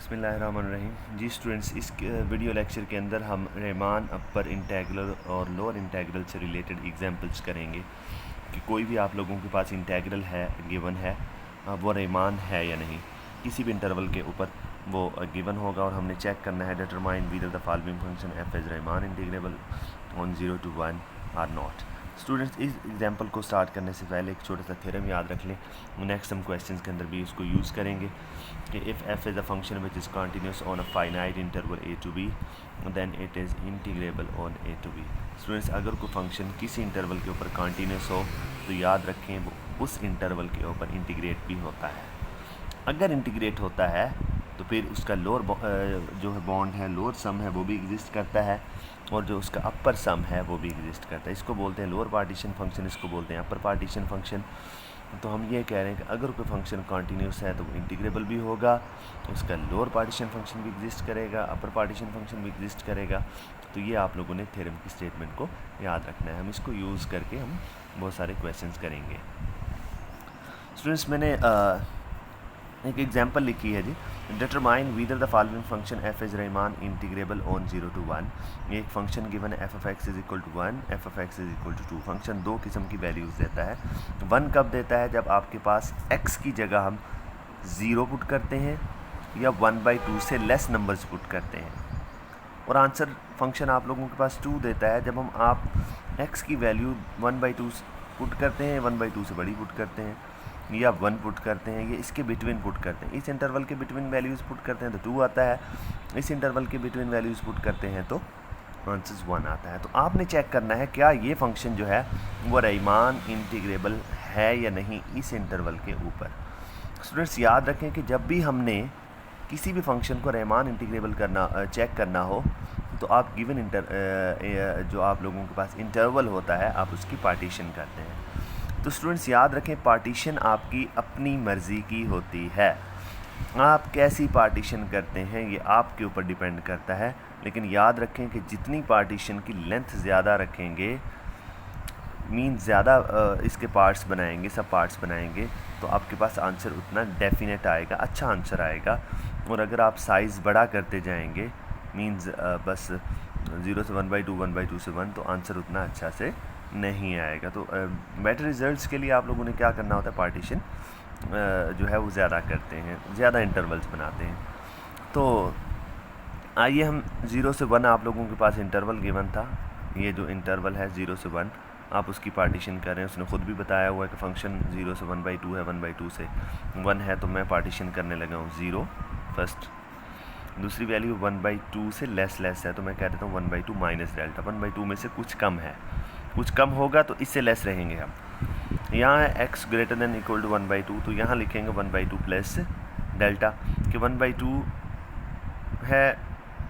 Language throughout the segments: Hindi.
बिस्मिल्लाहिर्रहमानिर्रहीम। जी स्टूडेंट्स, इस वीडियो लेक्चर के अंदर हम रीमान अपर इंटेग्रल और लोअर इंटेग्रल से रिलेटेड एग्जांपल्स करेंगे कि कोई भी आप लोगों के पास इंटेग्रल है गिवन है, वो रीमान है या नहीं। किसी भी इंटरवल के ऊपर वो गिवन होगा और हमने चेक करना है determine whether the following function F is Riemann integrable on 0 to 1 or not. Students, इस एग्जांपल को स्टार्ट करने से पहले एक छोटा सा थ्योरम याद रख लें। नेक्स्ट हम क्वेश्चंस के अंदर भी इसको यूज़ करेंगे कि if f is a function which is continuous on a finite interval a to b then it is integrable on a to b। Students, अगर कोई फंक्शन किसी इंटरवल के ऊपर कंटिन्यूस हो तो याद रखें वो उस इंटरवल के ऊपर इंटीग्रेट भी होता है। अगर इंटीग्रेट होता है तो फिर उसका लोअर जो है बॉन्ड है, लोअर सम है, वो भी एग्जिस्ट करता है और जो उसका अपर सम है वो भी एग्जिस्ट करता है। इसको बोलते हैं लोअर पार्टीशन फंक्शन, इसको बोलते हैं अपर पार्टीशन फंक्शन। तो हम ये कह रहे हैं कि अगर कोई फंक्शन कॉन्टीन्यूस है तो वो इंटीग्रेबल भी होगा, उसका लोअर पार्टीशन फंक्शन भी एग्जिस्ट करेगा, अपर पार्टीशन फंक्शन भी एग्जिस्ट करेगा। तो ये आप लोगों ने थ्योरम की स्टेटमेंट को याद रखना है। हम इसको यूज़ करके हम बहुत सारे क्वेश्चंस करेंगे। स्टूडेंट्स, मैंने एक एग्जांपल लिखी है जी, determine whether the following function F is Riemann integrable on 0 to 1। ये एक फंक्शन गिवन है, F of X is equal to 1, F of X is equal to 2। Function दो किस्म की वैल्यूज़ देता है। 1 कब देता है? जब आपके पास x की जगह हम 0 पुट करते हैं या 1/2 से लेस नंबर्स पुट करते हैं। और आंसर फंक्शन आप लोगों के पास 2 देता है जब हम आप x की वैल्यू 1/2 पुट करते हैं, 1/2 से बड़ी पुट करते हैं या 1 पुट करते हैं, ये इसके बिटवीन पुट करते हैं। इस इंटरवल के बिटवीन वैल्यूज़ पुट करते हैं तो 2 आता है, इस इंटरवल के बिटवीन वैल्यूज़ पुट करते हैं तो आंसर 1 आता है। तो आपने चेक करना है क्या ये फंक्शन जो है वो रीमान इंटीग्रेबल है या नहीं इस इंटरवल के ऊपर। स्टूडेंट्स, याद रखें कि जब भी हमने किसी भी फंक्शन को रीमान इंटीग्रेबल करना चेक करना हो तो आप गिवन जो आप लोगों के पास इंटरवल होता है आप उसकी पार्टीशन करते हैं। तो स्टूडेंट्स, याद रखें पार्टीशन आपकी अपनी मर्ज़ी की होती है। आप कैसी पार्टीशन करते हैं ये आपके ऊपर डिपेंड करता है, लेकिन याद रखें कि जितनी पार्टीशन की लेंथ ज़्यादा रखेंगे, मीन ज़्यादा इसके पार्ट्स बनाएंगे, सब पार्ट्स बनाएंगे, तो आपके पास आंसर उतना डेफिनेट आएगा, अच्छा आंसर आएगा। और अगर आप साइज़ बड़ा करते जाएंगे, मीन्स बस 0 से 1/2, 1/2 से 1, तो आंसर उतना अच्छा से नहीं आएगा। तो बेटर रिजल्ट्स के लिए आप लोगों ने क्या करना होता है, पार्टीशन जो है वो ज़्यादा करते हैं, ज़्यादा इंटरवल्स बनाते हैं। तो आइए हम 0 से 1 आप लोगों के पास इंटरवल गिवन था, ये जो इंटरवल है 0 से 1 आप उसकी पार्टीशन कर रहे हैं। उसने ख़ुद भी बताया हुआ है कि फ़ंक्शन 0 से 1/2 है, 1/2 से 1 है, तो मैं पार्टीशन करने लगा हूँ 0 फर्स्ट, दूसरी वैल्यू 1/2 से लेस है तो मैं कह देता हूँ 1/2 माइनस डेल्टा। 1/2 में से कुछ कम है, कुछ कम होगा तो इससे लेस रहेंगे हम। यहाँ है x greater than equal to 1/2, तो यहाँ लिखेंगे 1/2 प्लस डेल्टा कि 1/2 है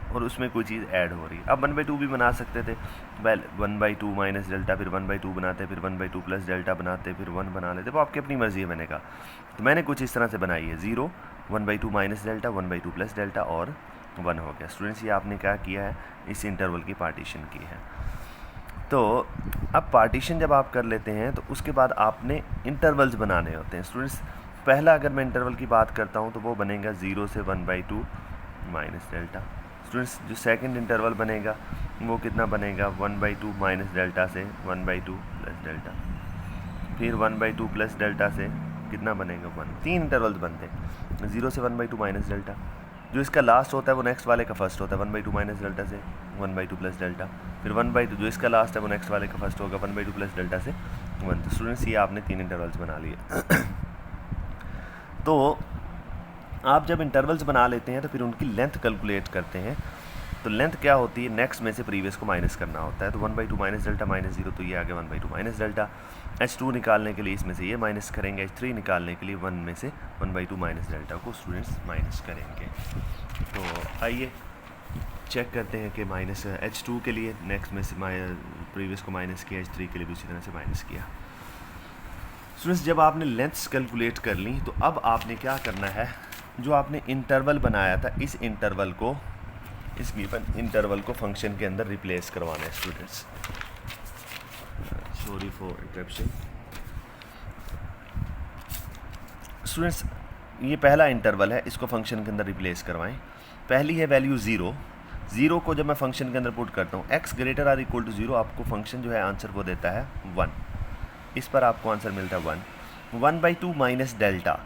और उसमें कोई चीज़ ऐड हो रही है। अब 1/2 भी बना सकते थे, वेल 1/2 माइनस डेल्टा, फिर 1/2 बनाते, फिर 1/2 प्लस डेल्टा बनाते, फिर 1 बना लेते। वो आपकी अपनी मर्ज़ी है, मैंने कहा। तो मैंने कुछ इस तरह से बनाई है, 0, 1/2 माइनस डेल्टा, 1/2 प्लस डेल्टा और 1 हो गया। स्टूडेंट्स, ये आपने क्या किया है, इस इंटरवल की पार्टीशन की है। तो अब पार्टीशन जब आप कर लेते हैं तो उसके बाद आपने इंटरवल्स बनाने होते हैं। स्टूडेंट्स, पहला अगर मैं इंटरवल की बात करता हूँ तो वो बनेगा 0 से 1/2 माइनस डेल्टा। स्टूडेंट्स, जो सेकंड इंटरवल बनेगा वो कितना बनेगा, 1/2 माइनस डेल्टा से 1/2 प्लस डेल्टा, फिर 1/2 प्लस डेल्टा से कितना बनेगा 1। 3 इंटरवल्स बनते हैं, 0 से 1/2 माइनस डेल्टा, जो इसका लास्ट होता है वो नेक्स्ट वाले का फर्स्ट होता है, 1/2 माइनस डेल्टा से 1/2 प्लस डेल्टा, फिर 1/2 जो इसका लास्ट है वो नेक्स्ट वाले का फर्स्ट होगा, 1/2 प्लस डेल्टा से 1। तो स्टूडेंट्स, ये आपने 3 इंटरवल्स बना लिए। तो आप जब इंटरवल्स बना लेते हैं तो फिर उनकी लेंथ कैलकुलेट करते हैं। तो लेंथ क्या होती है, नेक्स्ट में से प्रीवियस को माइनस करना होता है। तो 1/2 माइनस डेल्टा माइनस 0, तो ये आ गया 1/2 माइनस डेल्टा। h2 निकालने के लिए इसमें से ये माइनस करेंगे, h3 निकालने के लिए 1 में से 1/2 माइनस डेल्टा को स्टूडेंट्स माइनस करेंगे। तो आइए चेक करते हैं कि माइनस h2 के लिए नेक्स्ट में से प्रीवियस को माइनस किया, h3 के लिए भी उसी तरह से माइनस किया। स्टूडेंट्स, जब आपने लेंथ्स कैलकुलेट कर ली तो अब आपने क्या करना है, जो आपने इंटरवल बनाया था इस इंटरवल को, इस गिवन इंटरवल को फंक्शन के अंदर रिप्लेस करवाना है। Students, sorry for interruption. Students, ये पहला इंटरवल है, इसको फंक्शन के अंदर रिप्लेस करवाएं। पहली है वैल्यू 0, 0 को जब मैं फंक्शन के अंदर पुट करता हूँ, x greater or equal to 0, आपको फंक्शन जो है आंसर वो देता है 1। इस पर आपको आंसर मिलता है 1। 1/2 माइनस डेल्टा,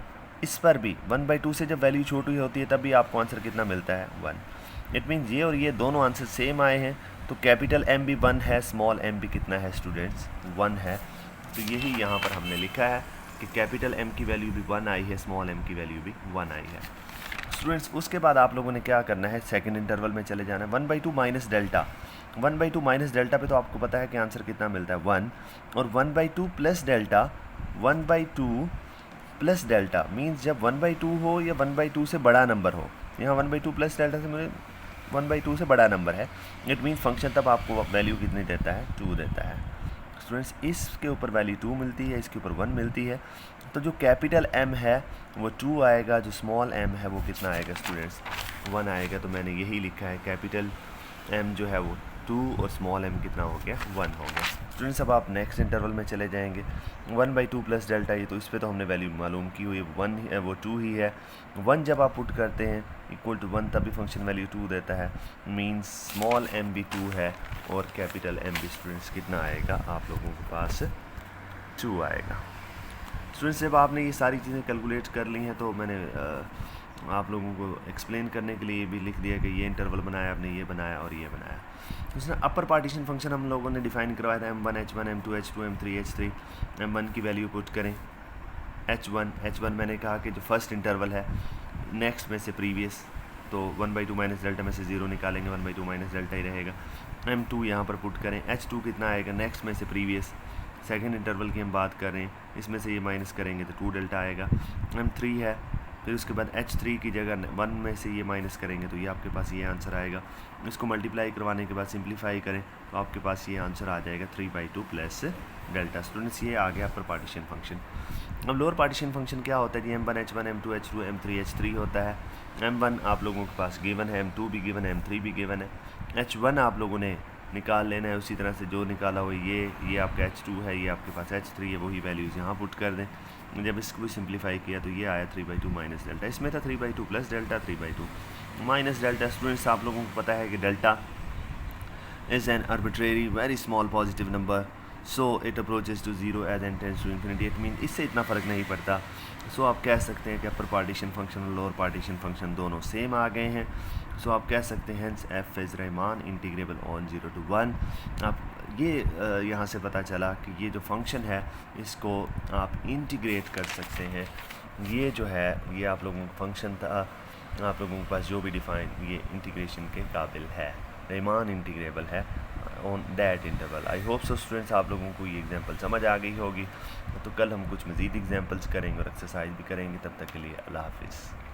इस पर भी 1/2 से जब वैल्यू छोटी होती है तब भी आपको आंसर कितना मिलता है 1। इट मीन्स ये और ये दोनों आंसर सेम आए हैं, तो कैपिटल M भी 1 है, स्मॉल m भी कितना है स्टूडेंट्स 1 है। तो यही यहाँ पर हमने लिखा है कि कैपिटल M की वैल्यू भी 1 आई है, स्मॉल m की वैल्यू भी 1 आई है। स्टूडेंट्स उसके बाद आप लोगों ने क्या करना है, सेकंड इंटरवल में चले जाना है। 1/2 माइनस डेल्टा, 1/2 माइनस डेल्टा पे तो आपको पता है कि आंसर कितना मिलता है 1, और 1/2 plus delta, 1/2 plus delta means जब 1/2 हो या 1/2 से बड़ा नंबर हो, यहाँ 1/2 प्लस डेल्टा से मुझे 1/2 से बड़ा नंबर है, इट मीन्स फंक्शन तब आपको वैल्यू कितनी देता है 2 देता है। स्टूडेंट्स इसके ऊपर वैल्यू 2 मिलती है, इसके ऊपर 1 मिलती है, तो जो कैपिटल M है वो 2 आएगा, जो स्मॉल m है वो कितना आएगा स्टूडेंट्स 1 आएगा। तो मैंने यही लिखा है कैपिटल M जो है वो 2 और स्मॉल m कितना हो गया 1 हो गया। स्टूडेंट्स अब आप नेक्स्ट इंटरवल में चले जाएंगे। 1/2 प्लस डेल्टा, ये तो इस पे तो हमने वैल्यू मालूम की हुई 1 है, वो 2 ही है। 1 जब आप पुट करते हैं इक्वल टू 1 तभी फंक्शन वैल्यू 2 देता है, मीन्स स्मॉल m भी 2 है और कैपिटल M भी स्टूडेंट्स कितना आएगा आप लोगों के पास 2 आएगा। स्टूडेंट्स जब आपने ये सारी चीज़ें कैलकुलेट कर ली हैं तो मैंने आप लोगों को एक्सप्लेन करने के लिए भी लिख दिया कि ये इंटरवल बनाया आपने, ये बनाया और ये बनाया। उसने अपर पार्टीशन फंक्शन हम लोगों ने डिफाइन करवाया था, M1 H1 M2 H2 M3 H3। M1 की वैल्यू पुट करें, H1 मैंने कहा कि जो फर्स्ट इंटरवल है नेक्स्ट में से प्रीवियस, तो 1/2 माइनस डेल्टा में से 0 निकालेंगे, 1/2 माइनस डेल्टा ही रहेगा। M2 यहाँ पर पुट करें, H2 कितना आएगा नेक्स्ट में से प्रीवियस, सेकेंड इंटरवल की हम बात कर रहे हैं, इसमें से ये माइनस करेंगे तो 2 डेल्टा आएगा। M3 है, फिर उसके बाद H3 की जगह 1 में से ये माइनस करेंगे तो ये आपके पास ये आंसर आएगा। इसको मल्टीप्लाई करवाने के बाद सिंप्लीफाई करें तो आपके पास ये आंसर आ जाएगा 3/2 प्लस डेल्टा। स्टूडेंट्स ये आ गया अपर पार्टीशन फंक्शन। अब लोअर पार्टीशन फंक्शन क्या होता है जी, M1 H1 M2 H2 M3 H3 होता है। M1 आप लोगों के पास गिवन है, M2 भी गिवन है, M3 भी गिवन है। H1 आप लोगों ने निकाल लेना है, उसी तरह से जो निकाला हो ये आपका H2 है, ये आपके पास H3 है, वही वैल्यूज़ यहाँ पुट कर दें। जब इसको भी सिंप्लीफाई किया तो ये आया 3/2 माइनस डेल्टा, इसमें था 3/2 plus delta, 3/2 minus delta. Students आप लोगों को पता है कि delta is an arbitrary very small positive number, so it approaches to 0 as n tends to infinity. It mean इससे इतना फ़र्क नहीं पड़ता। सो आप कह सकते हैं कि अपर पार्टीशन फंक्शन और लोअर पार्टीशन फंक्शन दोनों सेम आ गए हैं। सो आप कह सकते हैं f is Rahman integrable on 0 to 1। आप ये यहाँ से पता चला कि ये जो फंक्शन है इसको आप इंटीग्रेट कर सकते हैं। ये जो है ये आप लोगों का फंक्शन था, आप लोगों के पास जो भी डिफ़ाइन, ये इंटीग्रेशन के काबिल है, रहमान इंटीग्रेबल है on that interval. I hope so students आप लोगों को ये एग्जांपल समझ आ गई होगी। तो कल हम कुछ मज़ीद एग्जांपल्स करेंगे और एक्सरसाइज भी करेंगे। तब तक के लिए अल्लाह हाफिज़।